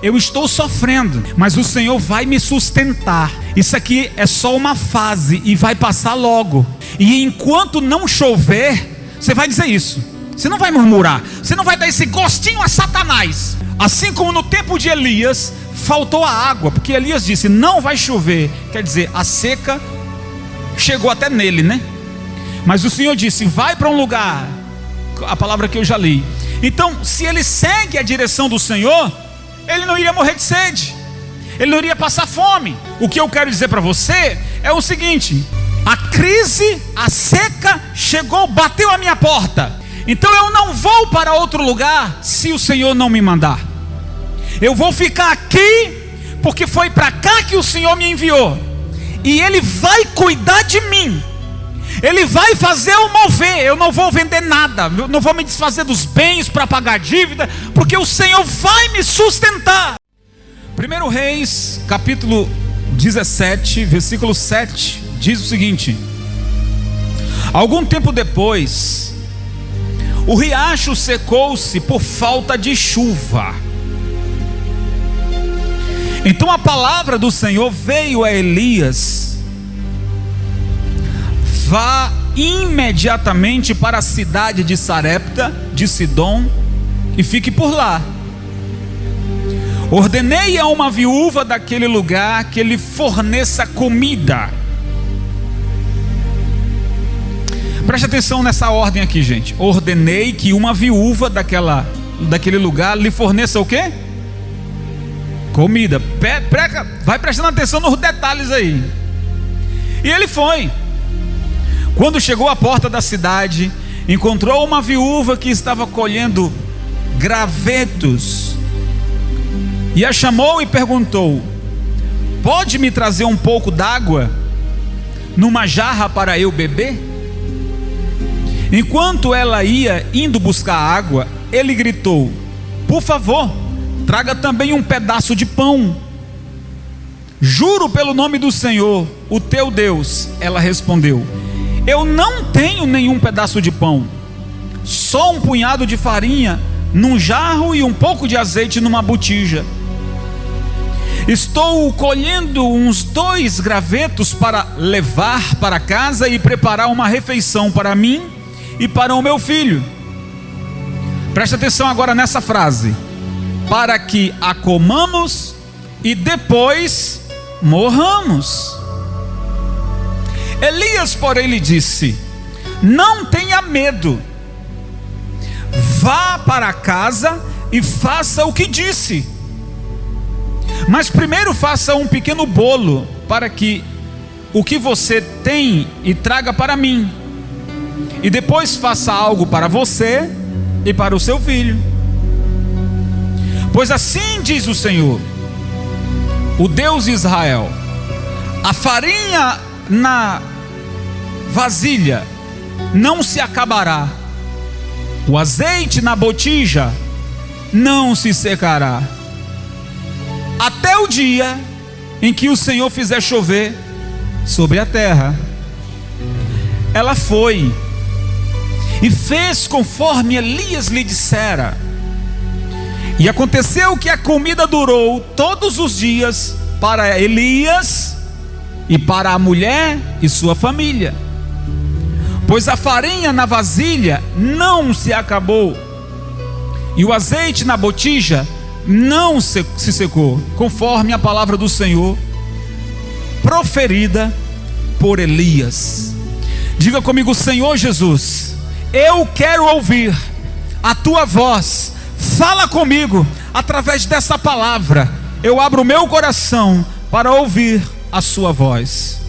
Eu estou sofrendo, mas o Senhor vai me sustentar. Isso aqui é só uma fase e vai passar logo. E enquanto não chover, você vai dizer isso. Você não vai murmurar. Você não vai dar esse gostinho a Satanás. Assim como no tempo de Elias, faltou a água, porque Elias disse, não vai chover. Quer dizer, a seca chegou até nele, né? Mas o Senhor disse, vai para um lugar. A palavra que eu já li. Então, se ele segue a direção do Senhor, ele não iria morrer de sede, ele não iria passar fome. O que eu quero dizer para você é o seguinte: a crise, a seca chegou, bateu a minha porta. Então eu não vou para outro lugar se o Senhor não me mandar. Eu vou ficar aqui porque foi para cá que o Senhor me enviou. E Ele vai cuidar de mim. Ele vai fazer eu mover. Eu não vou vender nada, eu não vou me desfazer dos bens para pagar dívida, porque o Senhor vai me sustentar. 1 Reis, capítulo 17, versículo 7, diz o seguinte: algum tempo depois, o riacho secou-se por falta de chuva. Então a palavra do Senhor veio a Elias: vá imediatamente para a cidade de Sarepta de Sidom e fique por lá. Ordenei a uma viúva daquele lugar que lhe forneça comida. Preste atenção nessa ordem aqui, gente. Ordenei que uma viúva daquele lugar lhe forneça o quê? Comida. Vai prestando atenção nos detalhes aí. E ele foi. Quando chegou à porta da cidade, encontrou uma viúva que estava colhendo gravetos, e a chamou e perguntou: pode me trazer um pouco d'água numa jarra para eu beber? Enquanto ela ia indo buscar água, ele gritou: por favor, traga também um pedaço de pão. Juro pelo nome do Senhor, o teu Deus. Ela respondeu: eu não tenho nenhum pedaço de pão, só um punhado de farinha num jarro e um pouco de azeite numa botija. Estou colhendo uns 2 gravetos para levar para casa e preparar uma refeição para mim e para o meu filho. Presta atenção agora nessa frase: para que a comamos e depois morramos. Elias, porém, lhe disse: não tenha medo, vá para casa e faça o que disse, mas primeiro faça um pequeno bolo para que o que você tem e traga para mim, e depois faça algo para você e para o seu filho. Pois assim diz o Senhor, o Deus de Israel: a farinha na vasilha não se acabará, o azeite na botija não se secará, até o dia em que o Senhor fizer chover sobre a terra. Ela foi e fez conforme Elias lhe dissera. E aconteceu que a comida durou todos os dias para Elias e para a mulher e sua família, pois a farinha na vasilha não se acabou e o azeite na botija não se secou, conforme a palavra do Senhor proferida por Elias. Diga comigo: Senhor Jesus, eu quero ouvir a tua voz. Fala comigo através dessa palavra. Eu abro o meu coração para ouvir a sua voz.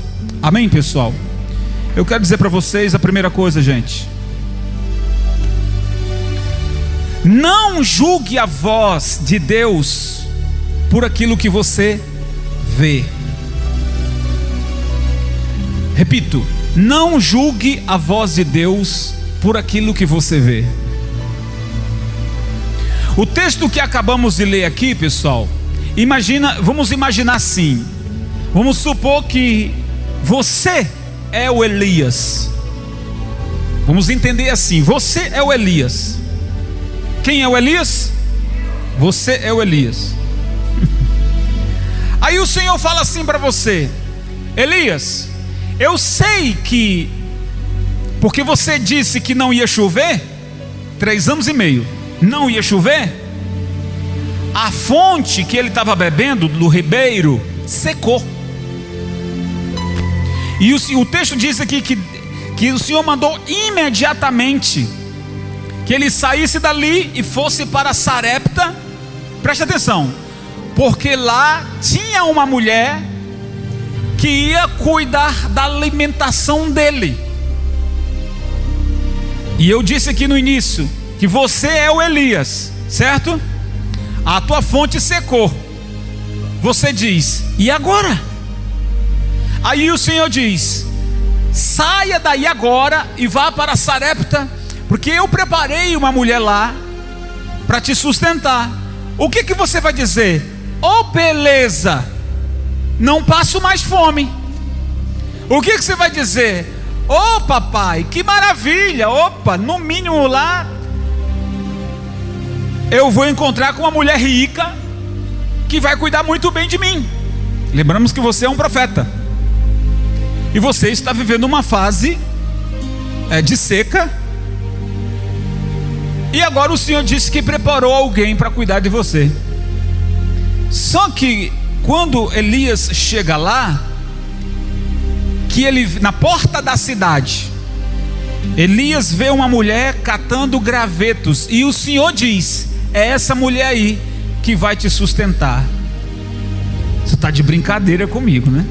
Amém, pessoal? Eu quero dizer para vocês a primeira coisa, gente: não julgue a voz de Deus por aquilo que você vê. Repito: não julgue a voz de Deus por aquilo que você vê. O texto que acabamos de ler aqui, pessoal, vamos imaginar assim. Vamos supor que você é o Elias. Vamos entender assim: você é o Elias. Quem é o Elias? Você é o Elias. Aí o Senhor fala assim para você: Elias, eu sei que, porque você disse que não ia chover, 3 anos e meio, não ia chover, a fonte que ele estava bebendo do ribeiro secou. E o texto diz aqui que o Senhor mandou imediatamente que ele saísse dali e fosse para Sarepta. Preste atenção, porque lá tinha uma mulher que ia cuidar da alimentação dele. E eu disse aqui no início que você é o Elias, certo? A tua fonte secou. Você diz: e agora? Aí o Senhor diz: saia daí agora e vá para Sarepta, porque eu preparei uma mulher lá para te sustentar. O que você vai dizer? Oh, beleza, não passo mais fome. O que você vai dizer? Oh, papai, que maravilha. Opa, no mínimo lá eu vou encontrar com uma mulher rica que vai cuidar muito bem de mim. Lembramos que você é um profeta e você está vivendo uma fase de seca, e agora o Senhor disse que preparou alguém para cuidar de você. Só que quando Elias chega lá, que ele, na porta da cidade, Elias vê uma mulher catando gravetos, e o Senhor diz: é essa mulher aí que vai te sustentar. Você está de brincadeira comigo, né?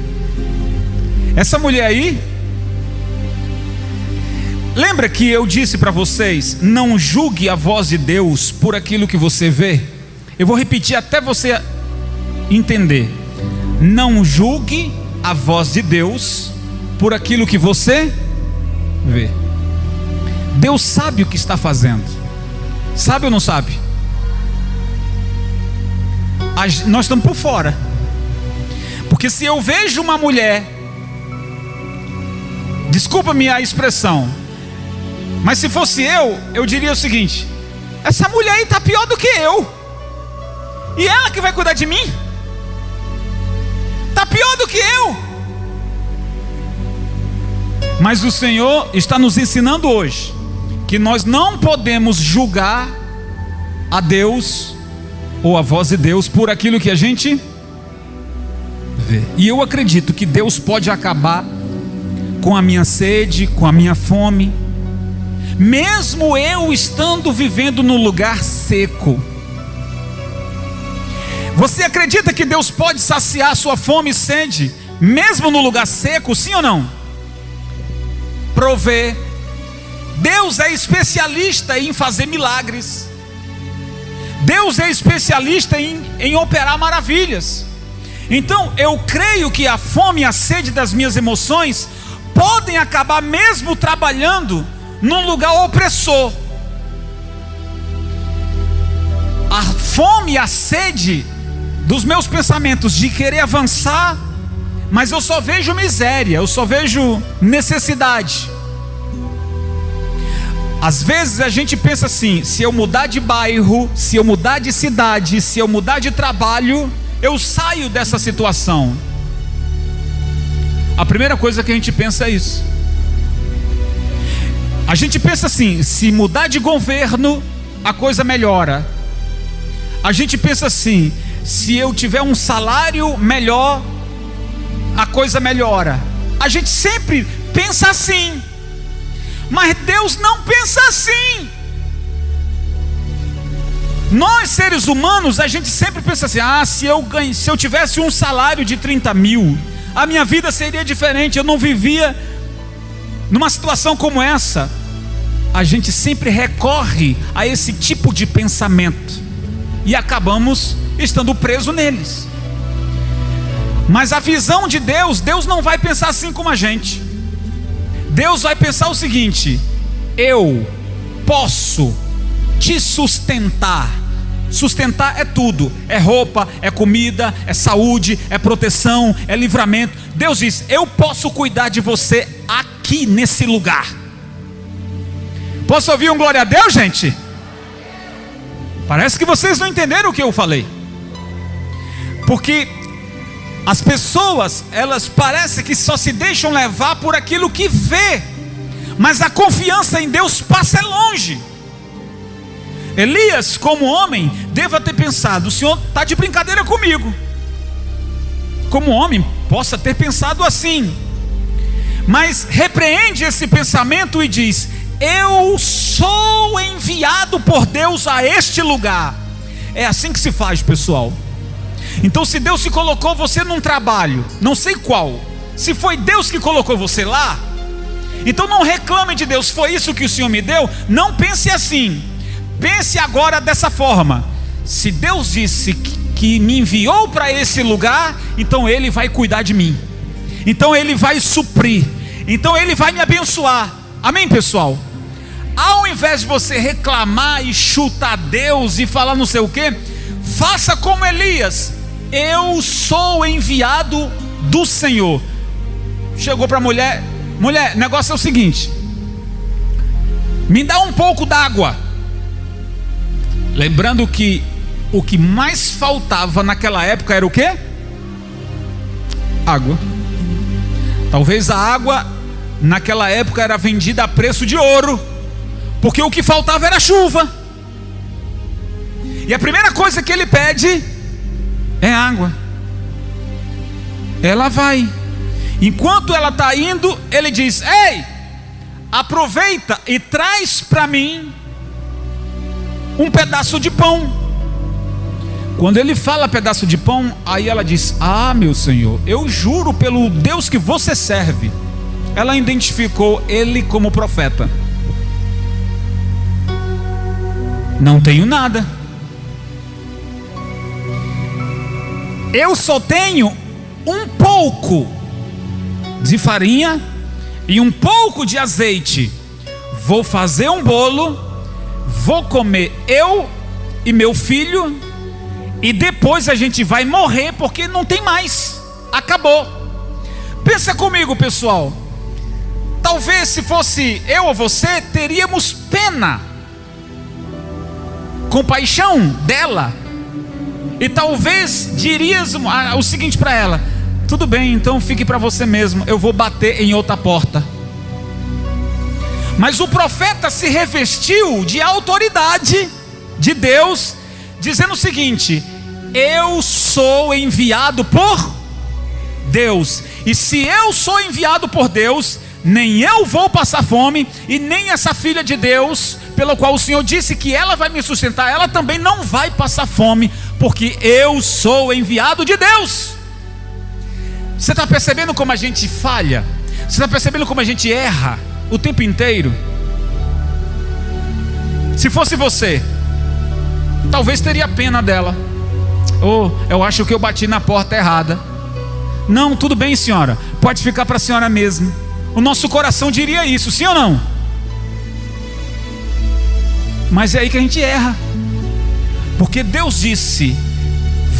Essa mulher aí, lembra que eu disse para vocês: não julgue a voz de Deus por aquilo que você vê? Eu vou repetir até você entender. Não julgue a voz de Deus por aquilo que você vê. Deus sabe o que está fazendo. Sabe ou não sabe? Nós estamos por fora. Porque se eu vejo uma mulher, desculpa-me a expressão, mas se fosse eu diria o seguinte: essa mulher aí está pior do que eu, e ela que vai cuidar de mim? Está pior do que eu. Mas o Senhor está nos ensinando hoje que nós não podemos julgar a Deus ou a voz de Deus por aquilo que a gente vê. E eu acredito que Deus pode acabar com a minha sede, com a minha fome, mesmo eu estando vivendo num lugar seco. Você acredita que Deus pode saciar sua fome e sede, mesmo no lugar seco, sim ou não? Prover. Deus é especialista em fazer milagres. Deus é especialista em operar maravilhas. Então eu creio que a fome e a sede das minhas emoções podem acabar mesmo trabalhando num lugar opressor. A fome e a sede dos meus pensamentos de querer avançar, mas eu só vejo miséria, eu só vejo necessidade. Às vezes a gente pensa assim: se eu mudar de bairro, se eu mudar de cidade, se eu mudar de trabalho, eu saio dessa situação. A primeira coisa que a gente pensa é isso. A gente pensa assim: se mudar de governo, a coisa melhora. A gente pensa assim: se eu tiver um salário melhor, a coisa melhora. A gente sempre pensa assim. Mas Deus não pensa assim. Nós seres humanos, a gente sempre pensa assim: se eu tivesse um salário de 30 mil, a minha vida seria diferente, eu não vivia numa situação como essa. A gente sempre recorre a esse tipo de pensamento e acabamos estando presos neles. Mas a visão de Deus, Deus não vai pensar assim como a gente. Deus vai pensar o seguinte: eu posso te sustentar. Sustentar é tudo, é roupa, é comida, é saúde, é proteção, é livramento. Deus diz: eu posso cuidar de você aqui nesse lugar. Posso ouvir um glória a Deus, gente? Parece que vocês não entenderam o que eu falei. Porque As pessoas, elas parecem que só se deixam levar por aquilo que vê, mas a confiança em Deus passa longe. Elias, como homem, deva ter pensado: o Senhor está de brincadeira comigo. Como homem, possa ter pensado assim, mas repreende esse pensamento e diz: eu sou enviado por Deus a este lugar. É assim que se faz, pessoal. Então, se Deus se colocou você num trabalho, não sei qual, se foi Deus que colocou você lá, então não reclame de Deus: foi isso que o Senhor me deu. Não pense assim, pense agora dessa forma: se Deus disse que me enviou para esse lugar, então Ele vai cuidar de mim, então Ele vai suprir, então Ele vai me abençoar. Amém, pessoal? Ao invés de você reclamar e chutar Deus e falar não sei o que, faça como Elias: eu sou enviado do Senhor. Chegou para a mulher: mulher, o negócio é o seguinte, me dá um pouco d'água. Lembrando que o que mais faltava naquela época era o quê? Água. Talvez a água naquela época era vendida a preço de ouro, porque o que faltava era chuva. E a primeira coisa que ele pede é água. Ela vai. Enquanto ela está indo, ele diz: ei, aproveita e traz para mim um pedaço de pão. Quando ele fala pedaço de pão, aí ela diz: ah, meu Senhor, eu juro pelo Deus que você serve. Ela identificou ele como profeta. Não tenho nada, eu só tenho um pouco de farinha e um pouco de azeite. Vou fazer um bolo, vou comer eu e meu filho, e depois a gente vai morrer, porque não tem mais, acabou. Pensa comigo, pessoal. Talvez se fosse eu ou você, teríamos pena, compaixão dela, e talvez diríamos o seguinte para ela: tudo bem, então fique para você mesmo, eu vou bater em outra porta. Mas o profeta se revestiu de autoridade de Deus, dizendo o seguinte: eu sou enviado por Deus, e se eu sou enviado por Deus, nem eu vou passar fome, e nem essa filha de Deus, pelo qual o Senhor disse que ela vai me sustentar, ela também não vai passar fome, porque eu sou enviado de Deus. Você está percebendo como a gente falha? Você está percebendo como a gente erra o tempo inteiro? Se fosse você, talvez teria pena dela. Oh, eu acho que eu bati na porta errada. Não, tudo bem, senhora, pode ficar para a senhora mesmo. O nosso coração diria isso, sim ou não? Mas é aí que a gente erra, porque Deus disse: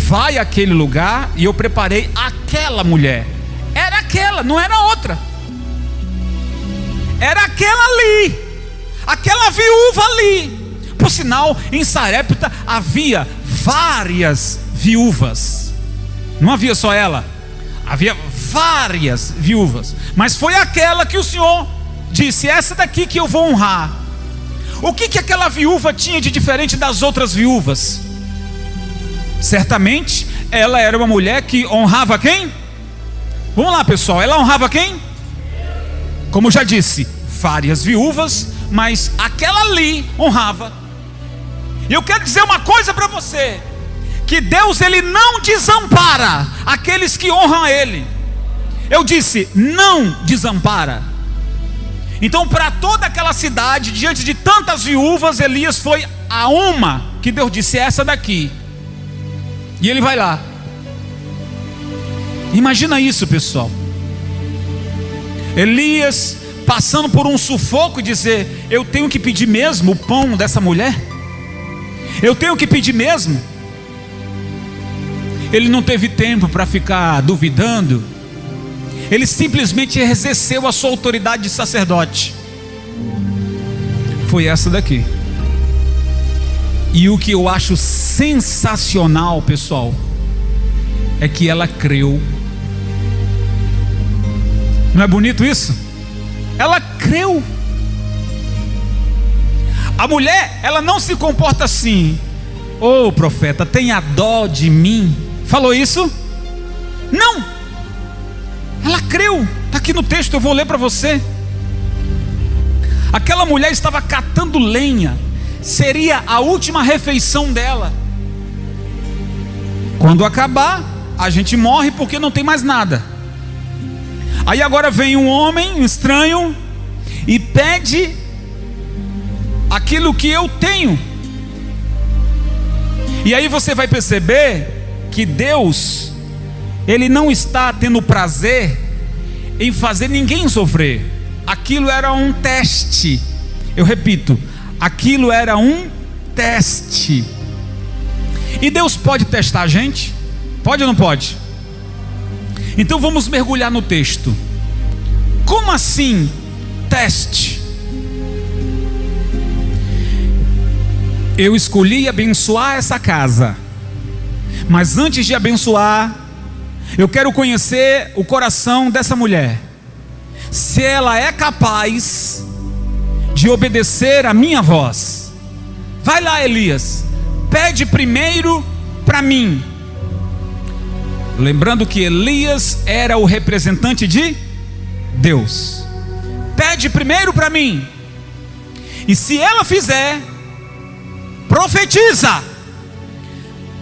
vai àquele lugar, e eu preparei aquela mulher. Era aquela, não era outra. Era aquela ali, aquela viúva ali. Por sinal, em Sarepta havia várias viúvas. Não havia só ela, havia várias viúvas. Mas foi aquela que o Senhor disse: essa daqui que eu vou honrar. O que aquela viúva tinha de diferente das outras viúvas? Certamente ela era uma mulher que honrava quem? Vamos lá, pessoal, ela honrava quem? Como eu já disse, várias viúvas, mas aquela ali honrava. E eu quero dizer uma coisa para você: que Deus, Ele não desampara aqueles que honram a Ele. Eu disse, não desampara. Então, para toda aquela cidade, diante de tantas viúvas, Elias foi a uma que Deus disse: essa daqui. E ele vai lá. Imagina isso, pessoal. Elias passando por um sufoco e dizer: eu tenho que pedir mesmo o pão dessa mulher? Eu tenho que pedir mesmo? Ele não teve tempo para ficar duvidando. Ele simplesmente exerceu a sua autoridade de sacerdote. Foi essa daqui. E o que eu acho sensacional, pessoal, é que ela creu Não é bonito isso? Ela creu. A mulher, ela não se comporta assim: ô profeta, tenha dó de mim. Falou isso? Não. Ela creu. Está aqui no texto, eu vou ler para você. Aquela mulher estava catando lenha. Seria a última refeição dela. Quando acabar, a gente morre porque não tem mais nada. Aí agora vem um homem estranho e pede aquilo que eu tenho. E aí você vai perceber que Deus, Ele não está tendo prazer em fazer ninguém sofrer. Aquilo era um teste. Eu repito, aquilo era um teste. E Deus pode testar a gente? Pode ou não pode? Então vamos mergulhar no texto. Como assim teste? Eu escolhi abençoar essa casa, mas antes de abençoar, eu quero conhecer o coração dessa mulher. Se ela é capaz de obedecer a minha voz. Vai lá, Elias, pede primeiro para mim. Lembrando que Elias era o representante de Deus. Pede primeiro para mim. E se ela fizer, profetiza.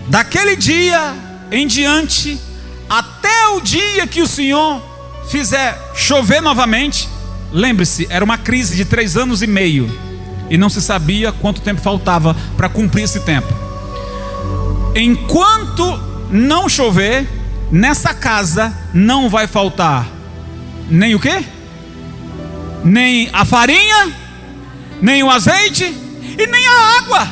Daquele dia em diante, até o dia que o Senhor fizer chover novamente. Lembre-se, era uma crise de 3 anos e meio. E não se sabia quanto tempo faltava para cumprir esse tempo. Enquanto não chover, nessa casa não vai faltar nem o quê? Nem a farinha, nem o azeite e nem a água.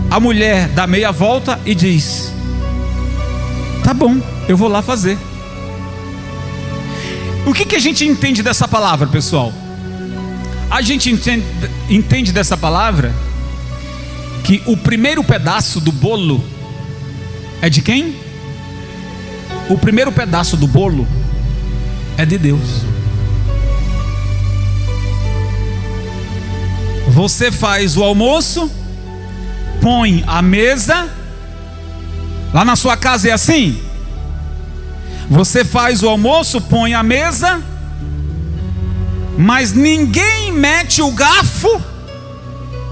A mulher dá meia volta e diz: tá bom, eu vou lá fazer. O que a gente entende dessa palavra, pessoal? A gente entende dessa palavra que o primeiro pedaço do bolo é de quem? O primeiro pedaço do bolo é de Deus. Você faz o almoço, põe a mesa. Lá na sua casa é assim? Você faz o almoço, põe a mesa, mas ninguém mete o garfo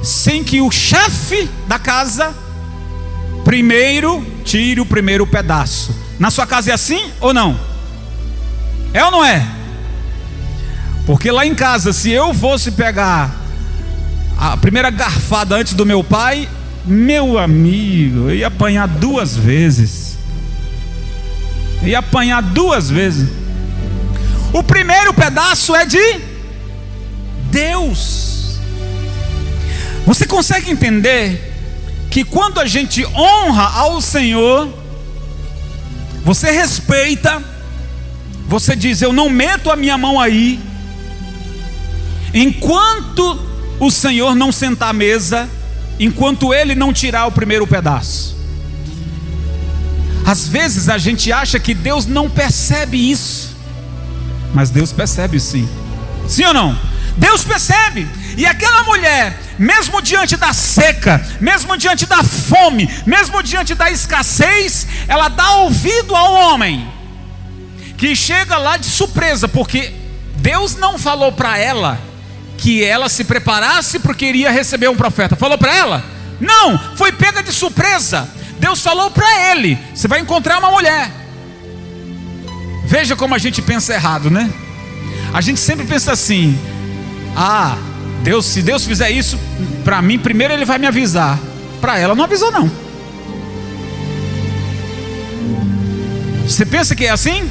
sem que o chefe da casa primeiro tire o primeiro pedaço. Na sua casa é assim ou não? É ou não é? Porque lá em casa, se eu fosse pegar a primeira garfada antes do meu pai, meu amigo, eu ia apanhar 2 vezes. Ia apanhar 2 vezes. O primeiro pedaço é de Deus. Você consegue entender que quando a gente honra ao Senhor, você respeita, você diz: eu não meto a minha mão aí, enquanto o Senhor não sentar à mesa, enquanto Ele não tirar o primeiro pedaço. Às vezes a gente acha que Deus não percebe isso, mas Deus percebe sim. Sim ou não? Deus percebe. E aquela mulher, mesmo diante da seca, mesmo diante da fome, mesmo diante da escassez, ela dá ouvido ao homem que chega lá de surpresa, porque Deus não falou para ela que ela se preparasse porque iria receber um profeta. Falou para ela? Não, foi pega de surpresa. Deus falou para ele: você vai encontrar uma mulher. Veja como a gente pensa errado, né? A gente sempre pensa assim: ah, Deus, se Deus fizer isso para mim, primeiro Ele vai me avisar. Para ela não avisou não. Você pensa que é assim?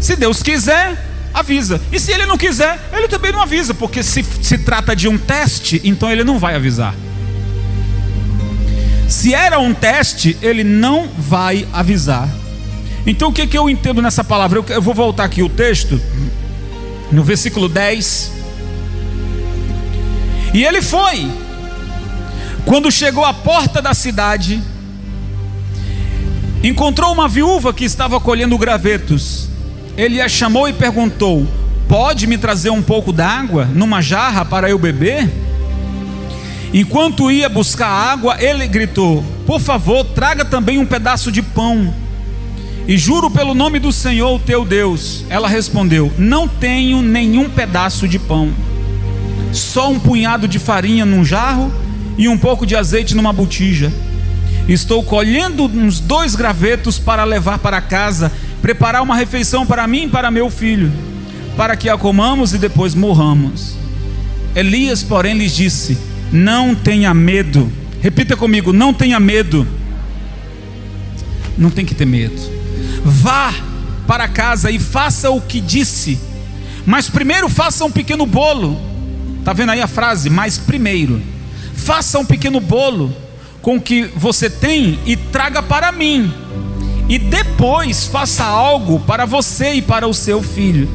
Se Deus quiser, avisa. E se Ele não quiser, Ele também não avisa. Porque se trata de um teste, então Ele não vai avisar. Se era um teste, Ele não vai avisar. Então o que eu entendo nessa palavra? Eu vou voltar aqui o texto, no versículo 10. E ele foi. Quando chegou à porta da cidade, encontrou uma viúva que estava colhendo gravetos. Ele a chamou e perguntou: pode me trazer um pouco d'água numa jarra para eu beber? Enquanto ia buscar água, ele gritou: por favor, traga também um pedaço de pão, e juro pelo nome do Senhor teu Deus. Ela respondeu: não tenho nenhum pedaço de pão, só um punhado de farinha num jarro e um pouco de azeite numa botija. Estou colhendo uns 2 gravetos para levar para casa, preparar uma refeição para mim e para meu filho, para que a comamos e depois morramos. Elias, porém, lhes disse: não tenha medo. Repita comigo: não tenha medo. Não tem que ter medo. Vá para casa e faça o que disse, mas primeiro faça um pequeno bolo. Está vendo aí a frase? Mas primeiro faça um pequeno bolo com o que você tem e traga para mim, e depois faça algo para você e para o seu filho.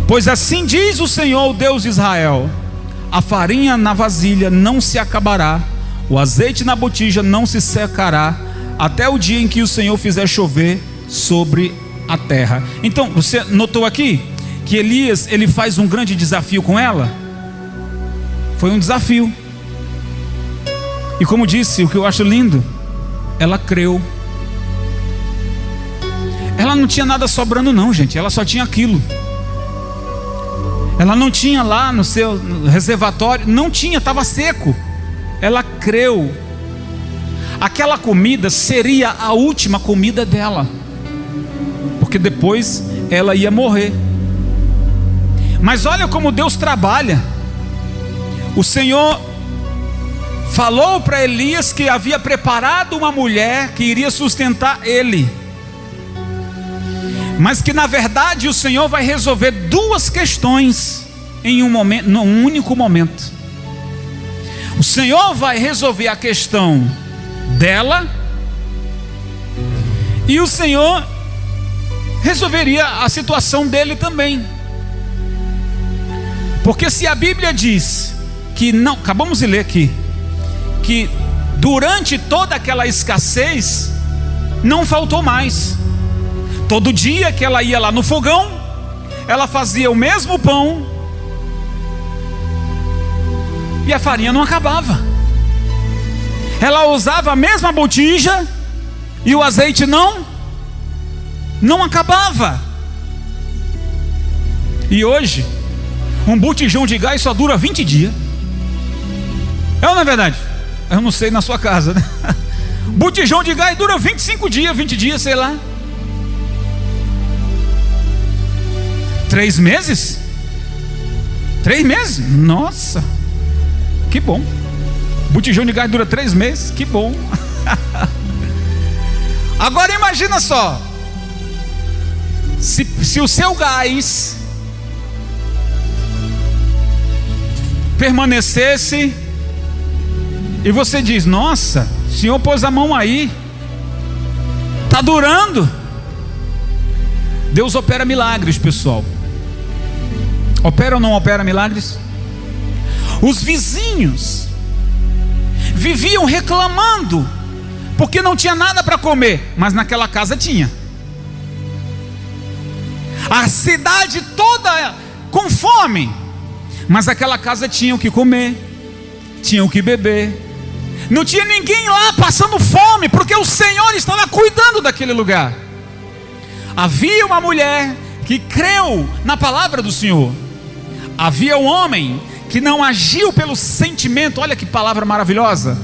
Pois assim diz o Senhor, o Deus de Israel: a farinha na vasilha não se acabará, o azeite na botija não se secará, até o dia em que o Senhor fizer chover sobre a terra. Então, você notou aqui que Elias, ele faz um grande desafio com ela? Foi um desafio. E como disse, o que eu acho lindo, ela creu. Ela não tinha nada sobrando não, gente. Ela só tinha aquilo. Ela não tinha lá no seu reservatório, não tinha, estava seco. Ela creu. Aquela comida seria a última comida dela, porque depois ela ia morrer. Mas olha como Deus trabalha. O Senhor falou para Elias que havia preparado uma mulher que iria sustentar ele, mas que na verdade o Senhor vai resolver 2 questões em um momento, num único momento. O Senhor vai resolver a questão dela, e o Senhor resolveria a situação dele também. Porque se a Bíblia diz que não, acabamos de ler aqui, que durante toda aquela escassez não faltou mais. Todo dia que ela ia lá no fogão, ela fazia o mesmo pão e a farinha não acabava. Ela usava a mesma botija e o azeite não acabava. E hoje um botijão de gás só dura 20 dias. É ou não é verdade? Eu não sei na sua casa, né? Botijão de gás dura 25 dias, 20 dias, sei lá. 3 meses? 3 meses? Nossa, que bom. Botijão de gás dura 3 meses, que bom. Agora imagina só, se o seu gás permanecesse, e você diz: nossa, o Senhor pôs a mão aí, está durando. Deus opera milagres, pessoal. Opera ou não opera milagres? Os vizinhos viviam reclamando porque não tinha nada para comer, mas naquela casa tinha. A cidade toda com fome, mas aquela casa tinha o que comer, tinha o que beber. Não tinha ninguém lá passando fome, porque o Senhor estava cuidando daquele lugar. Havia uma mulher que creu na palavra do Senhor. Havia um homem que não agiu pelo sentimento. Olha que palavra maravilhosa.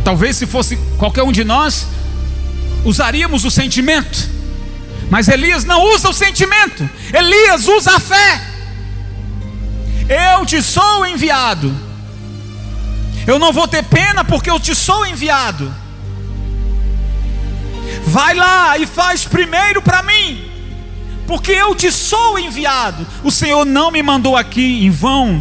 Talvez se fosse qualquer um de nós, usaríamos o sentimento, mas Elias não usa o sentimento. Elias usa a fé. Eu te sou enviado. Eu não vou ter pena porque eu te sou enviado. Vai lá e faz primeiro para mim, porque eu te sou enviado. O Senhor não me mandou aqui em vão.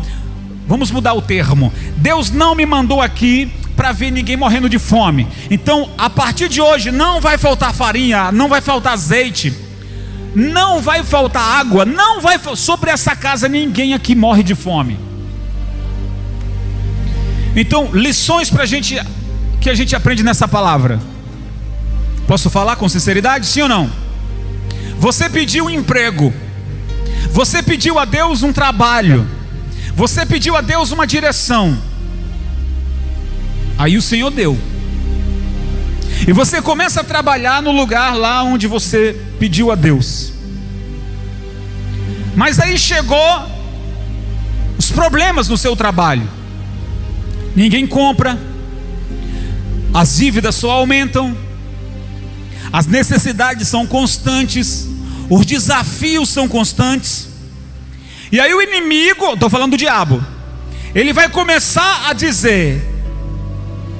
Vamos mudar o termo. Deus não me mandou aqui para ver ninguém morrendo de fome. Então, a partir de hoje, não vai faltar farinha, não vai faltar azeite, não vai faltar água, não vai sobre essa casa ninguém aqui morre de fome. Então, lições para a gente, que a gente aprende nessa palavra. Posso falar com sinceridade, sim ou não? Você pediu um emprego, você pediu a Deus um trabalho, você pediu a Deus uma direção, aí o Senhor deu, e você começa a trabalhar no lugar lá onde você pediu a Deus. Mas aí chegou os problemas no seu trabalho, ninguém compra, as dívidas só aumentam, as necessidades são constantes, os desafios são constantes. E aí o inimigo, estou falando do diabo, ele vai começar a dizer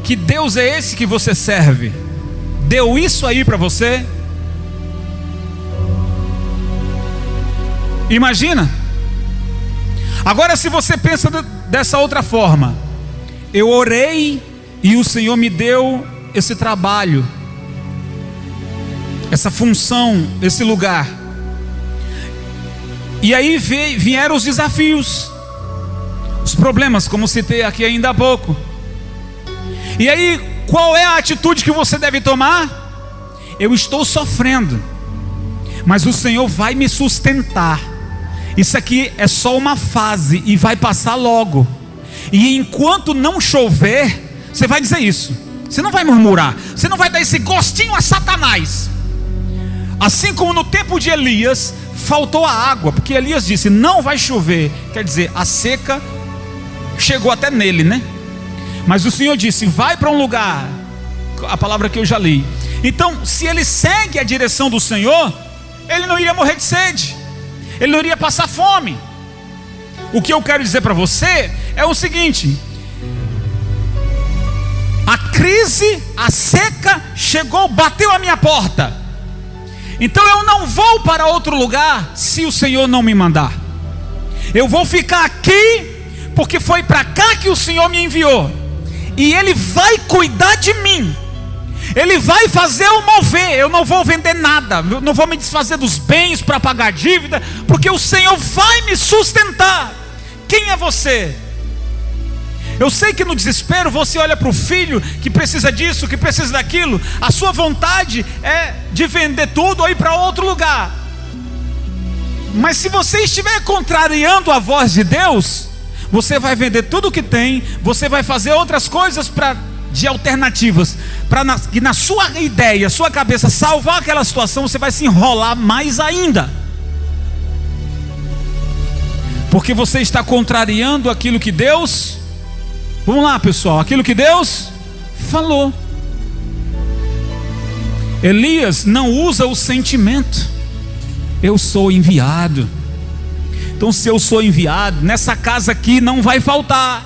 que Deus é esse que você serve, deu isso aí para você. Imagina. Agora se você pensa dessa outra forma, eu orei e o Senhor me deu esse trabalho, essa função, esse lugar, e aí vieram os desafios, os problemas, como citei aqui ainda há pouco. E aí qual é a atitude que você deve tomar? Eu estou sofrendo, mas o Senhor vai me sustentar. Isso aqui é só uma fase e vai passar logo. E enquanto não chover, você vai dizer isso, você não vai murmurar, você não vai dar esse gostinho a Satanás. Assim como no tempo de Elias, faltou a água, porque Elias disse, não vai chover. Quer dizer, a seca chegou até nele, né? Mas o Senhor disse, vai para um lugar, a palavra que eu já li. Então, se ele segue a direção do Senhor, ele não iria morrer de sede, ele não iria passar fome. O que eu quero dizer para você é o seguinte: a crise, a seca chegou, bateu a minha porta. Então eu não vou para outro lugar se o Senhor não me mandar. Eu vou ficar aqui porque foi para cá que o Senhor me enviou. E Ele vai cuidar de mim. Ele vai fazer eu mover. Eu não vou vender nada, eu não vou me desfazer dos bens para pagar dívida, porque o Senhor vai me sustentar. Quem é você? Eu sei que no desespero você olha para o filho que precisa disso, que precisa daquilo. A sua vontade é de vender tudo ou ir para outro lugar. Mas se você estiver contrariando a voz de Deus, você vai vender tudo o que tem, você vai fazer outras coisas de alternativas, para que na sua ideia, sua cabeça, salvar aquela situação, você vai se enrolar mais ainda. Porque você está contrariando aquilo que Deus... Vamos lá, pessoal, aquilo que Deus falou. Elias não usa o sentimento. Eu sou enviado. Então se eu sou enviado, nessa casa aqui não vai faltar.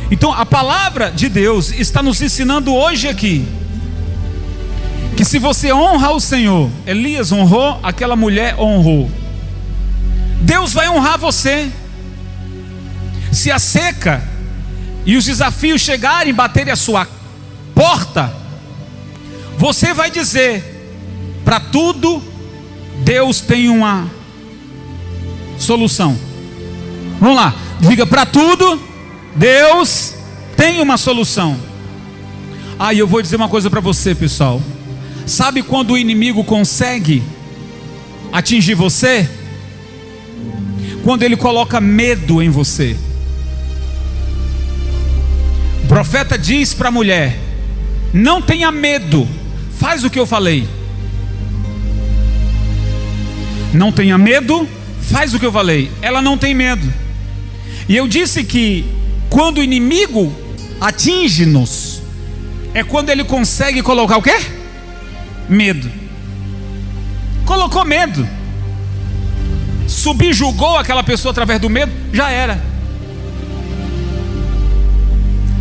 Então a palavra de Deus está nos ensinando hoje aqui, que se você honra o Senhor, Elias honrou, aquela mulher honrou, Deus vai honrar você. Se a seca e os desafios chegarem, baterem a sua porta, você vai dizer, para tudo Deus tem uma solução. Vamos lá, diga, para tudo Deus tem uma solução. E eu vou dizer uma coisa para você, pessoal. Sabe quando o inimigo consegue atingir você? Quando ele coloca medo em você. O profeta diz para a mulher, não tenha medo, faz o que eu falei. Não tenha medo, faz o que eu falei. Ela não tem medo. E eu disse que quando o inimigo atinge-nos, é quando ele consegue colocar o quê? Medo. Colocou medo, subjugou aquela pessoa através do medo, já era.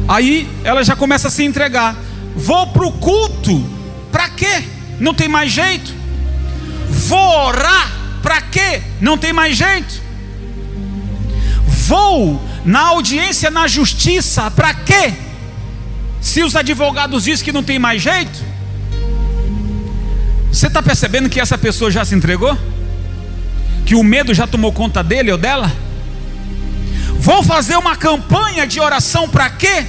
Aí ela já começa a se entregar. Vou para o culto, para quê? Não tem mais jeito. Vou orar, para quê? Não tem mais jeito. Vou na audiência na justiça, para quê? Se os advogados dizem que não tem mais jeito. Você está percebendo que essa pessoa já se entregou? Que o medo já tomou conta dele ou dela? Vou fazer uma campanha de oração para quê?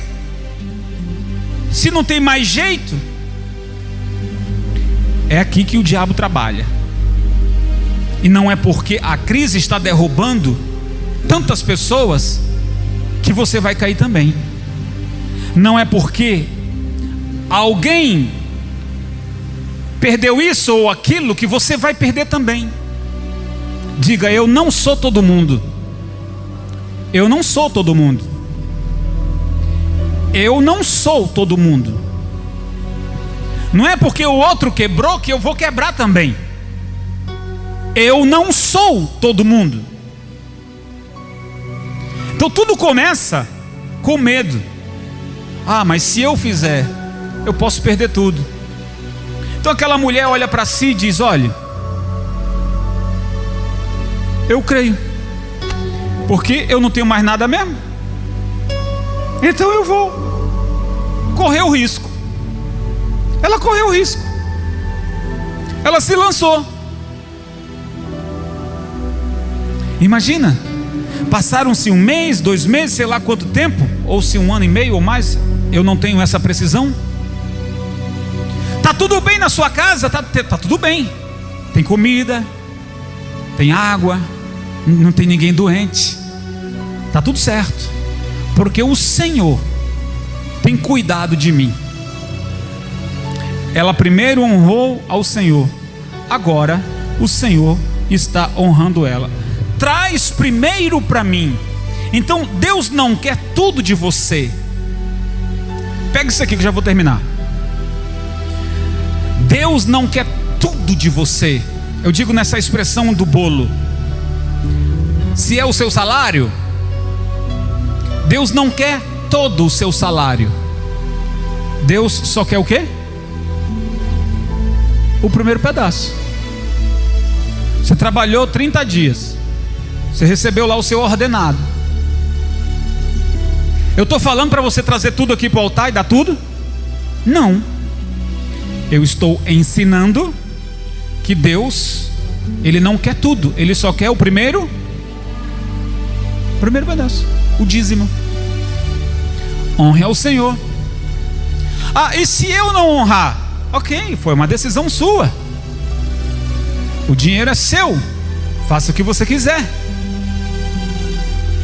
Se não tem mais jeito. É aqui que o diabo trabalha. E não é porque a crise está derrubando tantas pessoas que você vai cair também. Não é porque alguém perdeu isso ou aquilo que você vai perder também. Diga: eu não sou todo mundo. Eu não sou todo mundo. Eu não sou todo mundo. Não é porque o outro quebrou que eu vou quebrar também. Eu não sou todo mundo. Então tudo começa com medo. Ah, mas se eu fizer, eu posso perder tudo. Então aquela mulher olha para si e diz: olha, eu creio, porque eu não tenho mais nada mesmo. Então eu vou correr o risco. Ela correu o risco. Ela se lançou. Imagina, passaram-se 1 mês, 2 meses, sei lá quanto tempo, ou se 1 ano e meio ou mais, eu não tenho essa precisão. Tá tudo bem na sua casa? Tá tudo bem. Tem comida, tem água, não tem ninguém doente. Tá tudo certo, porque o Senhor tem cuidado de mim. Ela primeiro honrou ao Senhor, agora o Senhor está honrando ela. Traz primeiro para mim. Então Deus não quer tudo de você. Pega isso aqui que eu já vou terminar. Deus não quer tudo de você. Eu digo nessa expressão do bolo. Se é o seu salário, Deus não quer todo o seu salário. Deus só quer o quê? O primeiro pedaço. Você trabalhou 30 dias, você recebeu lá o seu ordenado. Eu estou falando para você trazer tudo aqui para o altar e dar tudo? Não. Eu estou ensinando que Deus, Ele não quer tudo. Ele só quer o primeiro pedaço, o dízimo. Honre ao Senhor. Ah, e se eu não honrar? Ok, foi uma decisão sua. O dinheiro é seu. Faça o que você quiser.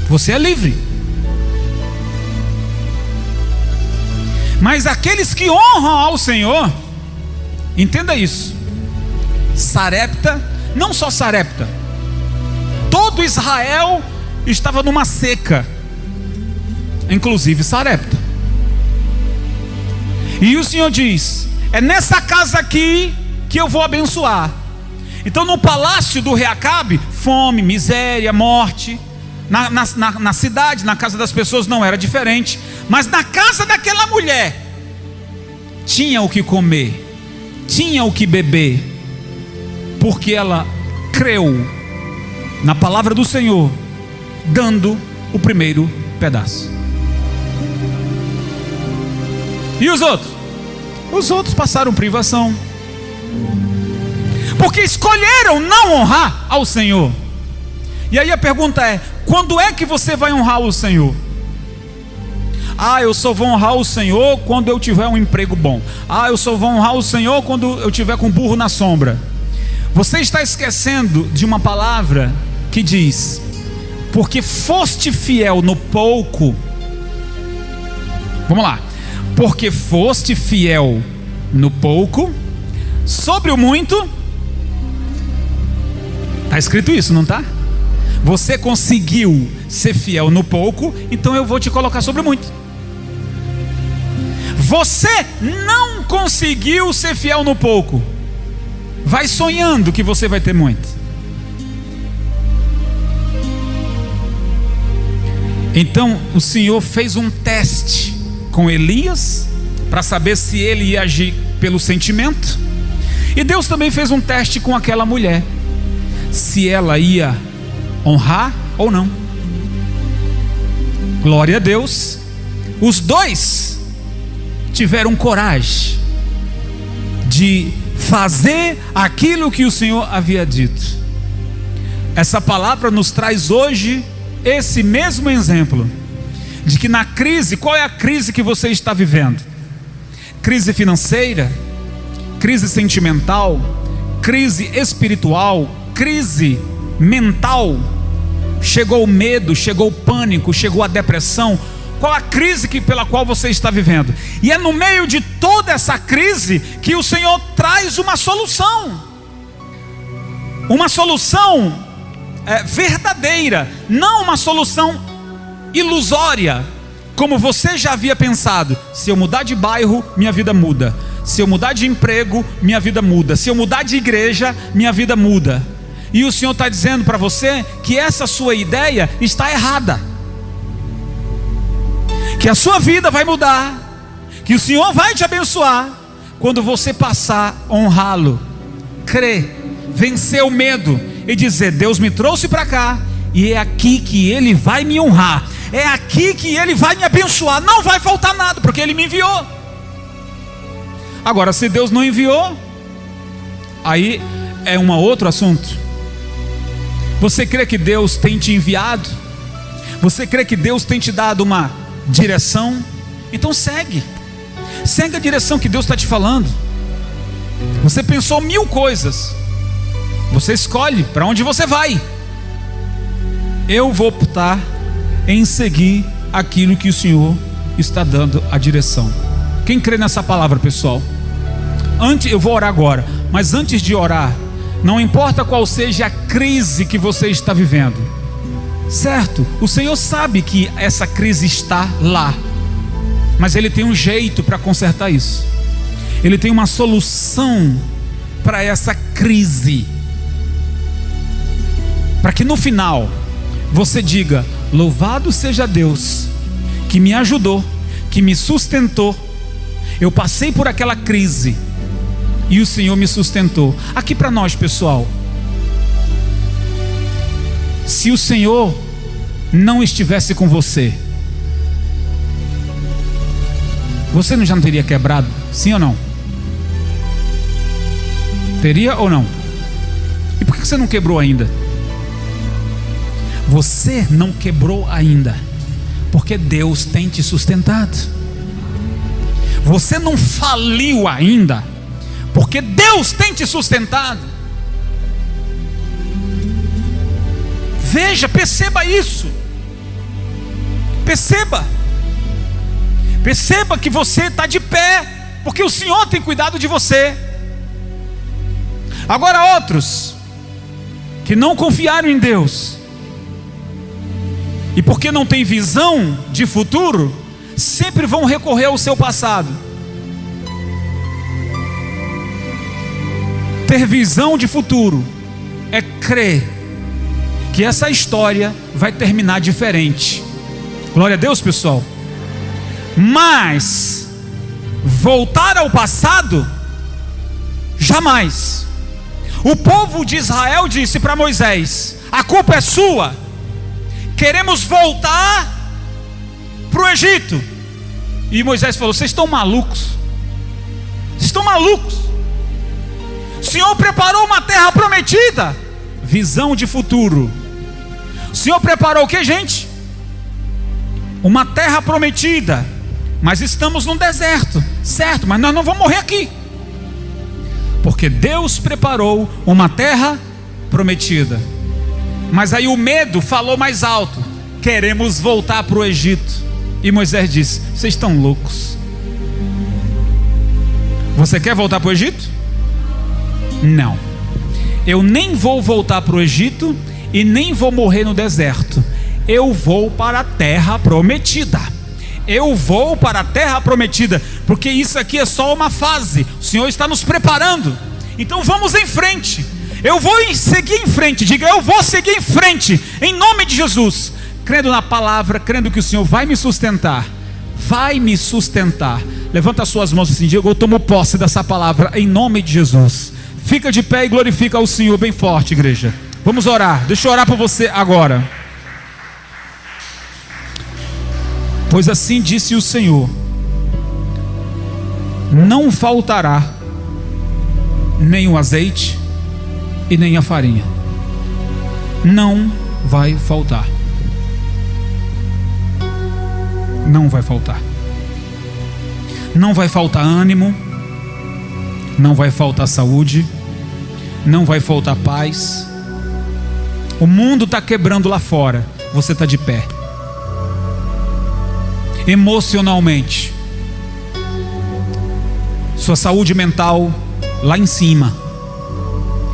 Você é livre. Mas aqueles que honram ao Senhor, entenda isso. Sarepta, não só Sarepta, todo Israel estava numa seca, inclusive Sarepta. E o Senhor diz: é nessa casa aqui que eu vou abençoar. Então no palácio do rei Acabe, fome, miséria, morte. Na cidade, na casa das pessoas não era diferente. Mas na casa daquela mulher tinha o que comer, tinha o que beber, porque ela creu na palavra do Senhor, dando o primeiro pedaço. E os outros? Os outros passaram privação, porque escolheram não honrar ao Senhor. E aí a pergunta é: quando é que você vai honrar o Senhor? Ah, eu só vou honrar o Senhor quando eu tiver um emprego bom. Ah, eu só vou honrar o Senhor quando eu tiver com burro na sombra. Você está esquecendo de uma palavra que diz: porque foste fiel no pouco. Vamos lá. Porque foste fiel no pouco, sobre o muito. Está escrito isso, não está? Você conseguiu ser fiel no pouco, então eu vou te colocar sobre muito. Você não conseguiu ser fiel no pouco, vai sonhando que você vai ter muito. Então o Senhor fez um teste com Elias, para saber se ele ia agir pelo sentimento. E Deus também fez um teste com aquela mulher, se ela ia honrar ou não. Glória a Deus. Os dois tiveram coragem de fazer aquilo que o Senhor havia dito. Essa palavra nos traz hoje esse mesmo exemplo de que na crise, qual é a crise que você está vivendo? Crise financeira, crise sentimental, crise espiritual, crise mental, chegou o medo, chegou o pânico, chegou a depressão. Qual a crise pela qual você está vivendo? E é no meio de toda essa crise que o Senhor traz uma solução. Uma solução verdadeira, não uma solução ilusória, como você já havia pensado. Se eu mudar de bairro, minha vida muda. Se eu mudar de emprego, minha vida muda. Se eu mudar de igreja, minha vida muda. E o Senhor está dizendo para você que essa sua ideia está errada, que a sua vida vai mudar, que o Senhor vai te abençoar quando você passar a honrá-lo, crer, vencer o medo e dizer: Deus me trouxe para cá e é aqui que Ele vai me honrar, é aqui que Ele vai me abençoar, não vai faltar nada, porque Ele me enviou. Agora, se Deus não enviou, aí é um outro assunto. Você crê que Deus tem te enviado? Você crê que Deus tem te dado uma direção? Então segue a direção que Deus está te falando. Você pensou 1000 coisas, você escolhe para onde você vai. Eu vou optar em seguir aquilo que o Senhor está dando a direção. Quem crê nessa palavra, pessoal? Eu vou orar agora, mas antes de orar, não importa qual seja a crise que você está vivendo, certo? O Senhor sabe que essa crise está lá, mas Ele tem um jeito para consertar isso. Ele tem uma solução para essa crise, para que no final você diga: louvado seja Deus que me ajudou, que me sustentou. Eu passei por aquela crise e o Senhor me sustentou. Aqui para nós, pessoal, se o Senhor não estivesse com você, você já não teria quebrado? Sim ou não? Teria ou não? E por que você não quebrou ainda? Você não quebrou ainda porque Deus tem te sustentado. Você não faliu ainda porque Deus tem te sustentado. Veja, perceba isso. Perceba que você está de pé porque o Senhor tem cuidado de você. Agora, outros que não confiaram em Deus, e porque não tem visão de futuro, sempre vão recorrer ao seu passado. Ter visão de futuro é crer que essa história vai terminar diferente. Glória a Deus, pessoal. Mas voltar ao passado, jamais. O povo de Israel disse para Moisés: a culpa é sua, queremos voltar para o Egito. E Moisés falou: vocês estão malucos? Vocês estão malucos? O Senhor preparou uma terra prometida. Visão de futuro. O Senhor preparou o que, gente? Uma terra prometida. Mas estamos num deserto, certo? Mas nós não vamos morrer aqui, porque Deus preparou uma terra prometida. Mas aí o medo falou mais alto: queremos voltar para o Egito. E Moisés disse: vocês estão loucos. Você quer voltar para o Egito? Não. Eu nem vou voltar para o Egito e nem vou morrer no deserto. Eu vou para a terra prometida. Eu vou para a terra prometida, porque isso aqui é só uma fase. O Senhor está nos preparando. Então vamos em frente. Eu vou seguir em frente. Diga: eu vou seguir em frente, em nome de Jesus, crendo na palavra, crendo que o Senhor vai me sustentar. Vai me sustentar. Levanta as suas mãos assim: diga: eu tomo posse dessa palavra em nome de Jesus. Fica de pé e glorifica ao Senhor bem forte, igreja. Vamos orar. Deixa eu orar por você agora. Pois assim disse o Senhor: não faltará nem o azeite e nem a farinha. Não vai faltar. Não vai faltar. Não vai faltar ânimo. não vai faltar saúde, não vai faltar paz. O mundo está quebrando lá fora, você está de pé. Emocionalmente, sua saúde mental lá em cima,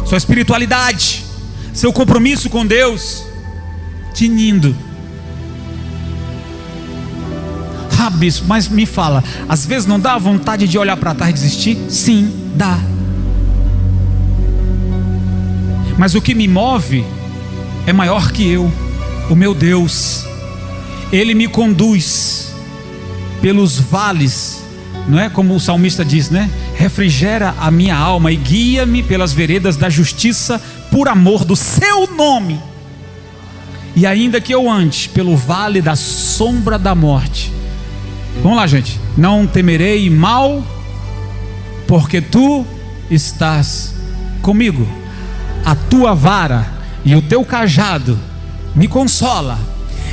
sua espiritualidade, seu compromisso com Deus, tinindo. Ah, bispo, mas me fala, às vezes não dá vontade de olhar para trás e desistir? Sim, dá. Mas o que me move é maior que eu, o meu Deus. Ele me conduz pelos vales, não é como o salmista diz, né? Refrigera a minha alma e guia-me pelas veredas da justiça por amor do seu nome. E ainda que eu ande pelo vale da sombra da morte, vamos lá, gente, não temerei mal, porque tu estás comigo. A tua vara e o teu cajado me consola.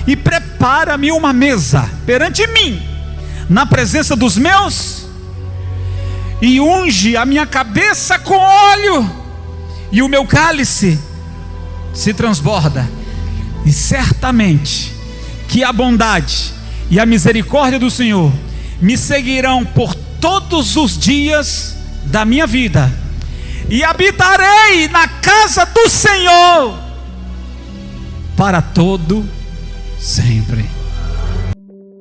E prepara-me uma mesa perante mim, na presença dos meus, e unge a minha cabeça com óleo, e o meu cálice se transborda. E certamente que a bondade e a misericórdia do Senhor me seguirão por todos os dias da minha vida, e habitarei na casa do Senhor para todo sempre.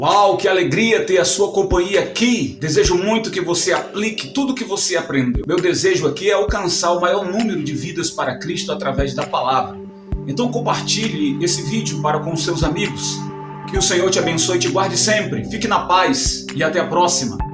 Uau, que alegria ter a sua companhia aqui. Desejo muito que você aplique tudo que você aprendeu. Meu desejo aqui é alcançar o maior número de vidas para Cristo através da palavra. Então compartilhe esse vídeo para com seus amigos. Que o Senhor te abençoe e te guarde sempre. Fique na paz e até a próxima.